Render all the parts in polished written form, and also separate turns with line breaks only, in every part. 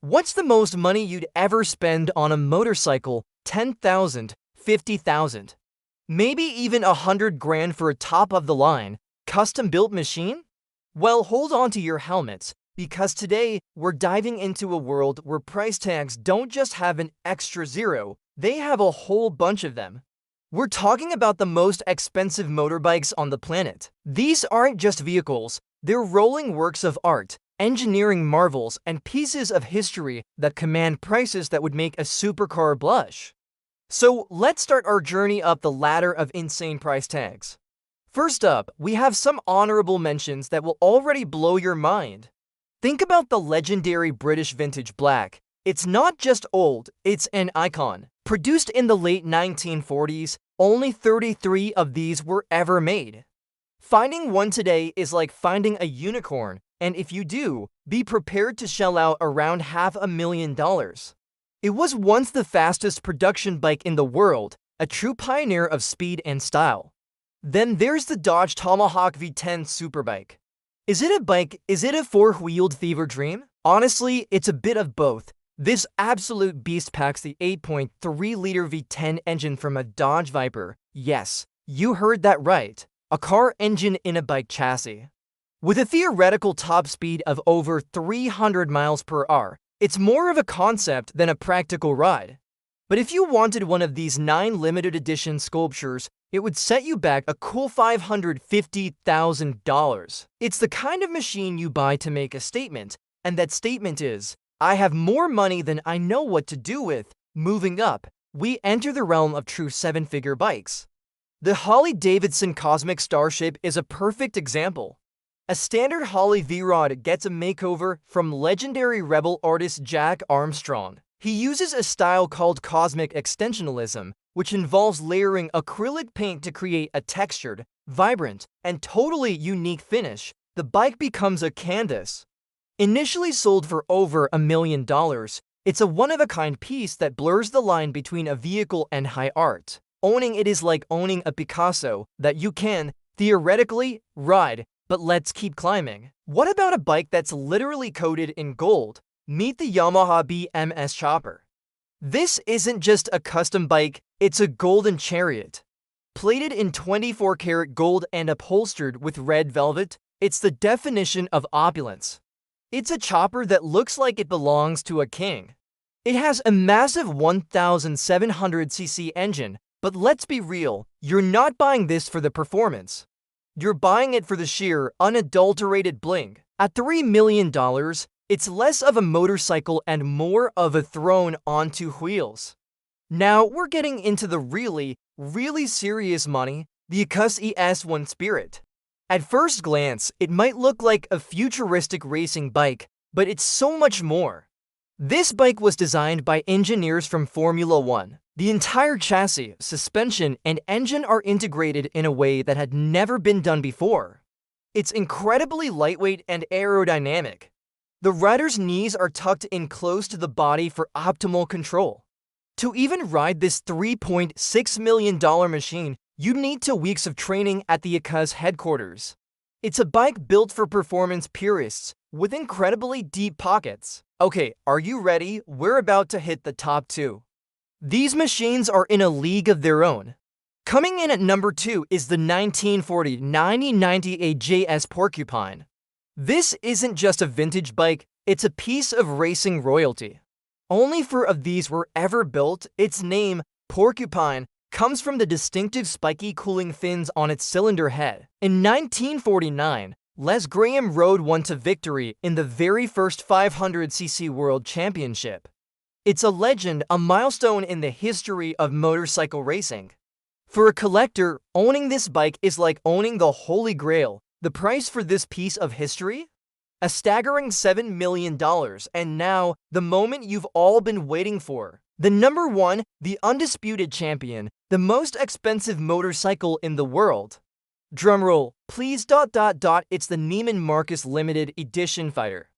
What's the most money you'd ever spend on a motorcycle? 10,000, 50,000, maybe even 100 grand for a top-of-the-line, custom-built machine? Well, hold on to your helmets, because today we're diving into a world where price tags don't just have an extra zero, they have a whole bunch of them. We're talking about the most expensive motorbikes on the planet. These aren't just vehicles, they're rolling works of art, engineering marvels, and pieces of history that command prices that would make a supercar blush. So let's start our journey up the ladder of insane price tags. First up, we have some honorable mentions that will already blow your mind. Think about the legendary British vintage black. It's not just old, it's an icon. Produced in the late 1940s, only 33 of these were ever made. Finding one today is like finding a unicorn, and if you do, be prepared to shell out around $500,000. It was once the fastest production bike in the world, a true pioneer of speed and style. Then there's the Dodge Tomahawk V10 Superbike. Is it a bike? Is it a four-wheeled fever dream? Honestly, it's a bit of both. This absolute beast packs the 8.3-liter V10 engine from a Dodge Viper. Yes, you heard that right. A car engine in a bike chassis. With a theoretical top speed of over 300 miles per hour, it's more of a concept than a practical ride. But if you wanted one of these 9 limited edition sculptures, it would set you back a cool $550,000. It's the kind of machine you buy to make a statement, and that statement is, I have more money than I know what to do with. Moving up, we enter the realm of true 7-figure bikes. The Harley-Davidson Cosmic Starship is a perfect example. A standard Harley V-Rod gets a makeover from legendary rebel artist Jack Armstrong. He uses a style called cosmic extensionalism, which involves layering acrylic paint to create a textured, vibrant, and totally unique finish. The bike becomes a canvas. Initially sold for over $1 million, it's a one-of-a-kind piece that blurs the line between a vehicle and high art. Owning it is like owning a Picasso that you can, theoretically, ride, but let's keep climbing. What about a bike that's literally coated in gold? Meet the Yamaha BMS Chopper. This isn't just a custom bike, it's a golden chariot. Plated in 24-karat gold and upholstered with red velvet, it's the definition of opulence. It's a chopper that looks like it belongs to a king. It has a massive 1,700cc engine, but let's be real, you're not buying this for the performance. You're buying it for the sheer, unadulterated bling. At $3 million, it's less of a motorcycle and more of a throne onto wheels. Now we're getting into the really serious money, the Akus ES1 Spirit. At first glance, it might look like a futuristic racing bike, but it's so much more. This bike was designed by engineers from Formula One. The entire chassis, suspension, and engine are integrated in a way that had never been done before. It's incredibly lightweight and aerodynamic. The rider's knees are tucked in close to the body for optimal control. To even ride this $3.6 million machine, you need 2 weeks of training at the Akus headquarters. It's a bike built for performance purists, with incredibly deep pockets. Okay, are you ready? We're about to hit the top 2. These machines are in a league of their own. Coming in at number 2 is the 1940 9090 JS Porcupine. This isn't just a vintage bike, it's a piece of racing royalty. Only 4 of these were ever built. Its name, Porcupine, comes from the distinctive spiky cooling fins on its cylinder head. In 1949, Les Graham rode one to victory in the very first 500cc World Championship. It's a legend, a milestone in the history of motorcycle racing. For a collector, owning this bike is like owning the Holy Grail. The price for this piece of history? A staggering $7 million, and now, the moment you've all been waiting for. The number 1, the undisputed champion, the most expensive motorcycle in the world. Drumroll, please. It's the Neiman Marcus Limited Edition Fighter.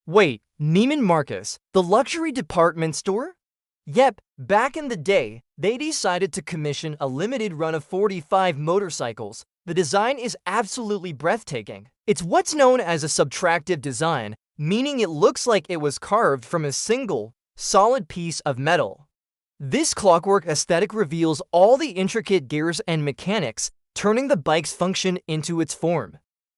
Wait, Neiman Marcus, the luxury department store? Yep, back in the day, they decided to commission a limited run of 45 motorcycles. The design is absolutely breathtaking. It's what's known as a subtractive design, meaning it looks like it was carved from a single, solid piece of metal. This clockwork aesthetic reveals all the intricate gears and mechanics, turning the bike's function into its form.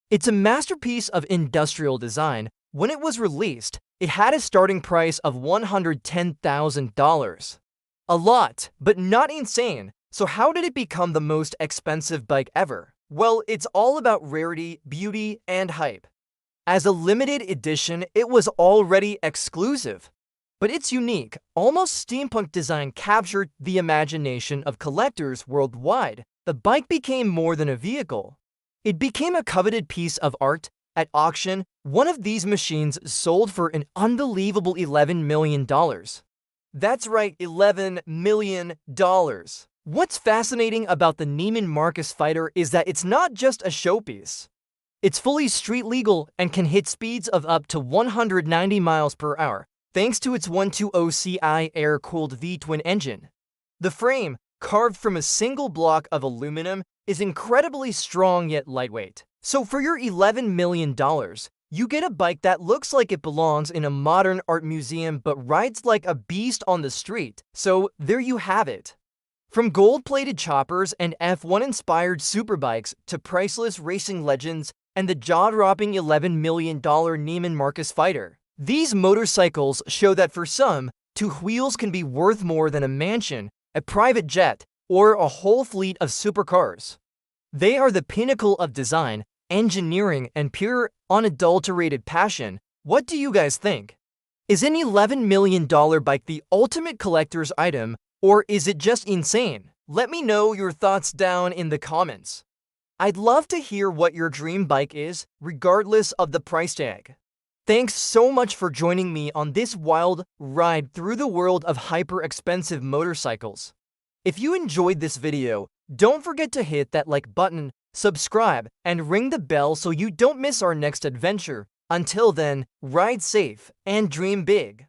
It's a masterpiece of industrial design. When it was released, it had a starting price of $110,000. A lot, but not insane. So how did it become the most expensive bike ever? Well, it's all about rarity, beauty, and hype. As a limited edition, it was already exclusive. But its unique, almost steampunk design captured the imagination of collectors worldwide. The bike became more than a vehicle. It became a coveted piece of art. At auction, one of these machines sold for an unbelievable $11 million. That's right, $11 million. What's fascinating about the Neiman Marcus Fighter is that it's not just a showpiece. It's fully street legal and can hit speeds of up to 190 miles per hour, thanks to its 1.20 Ci air-cooled V-twin engine. The frame, carved from a single block of aluminum, is incredibly strong yet lightweight. So for your $11 million, you get a bike that looks like it belongs in a modern art museum but rides like a beast on the street. So there you have it. From gold-plated choppers and F1-inspired superbikes to priceless racing legends and the jaw-dropping $11 million Neiman Marcus Fighter. These motorcycles show that for some, two wheels can be worth more than a mansion, a private jet, or a whole fleet of supercars. They are the pinnacle of design, engineering, and pure, unadulterated passion. What do you guys think? Is an $11 million bike the ultimate collector's item, or is it just insane? Let me know your thoughts down in the comments. I'd love to hear what your dream bike is, regardless of the price tag. Thanks so much for joining me on this wild ride through the world of hyper-expensive motorcycles. If you enjoyed this video, don't forget to hit that like button, subscribe, and ring the bell so you don't miss our next adventure. Until then, ride safe and dream big.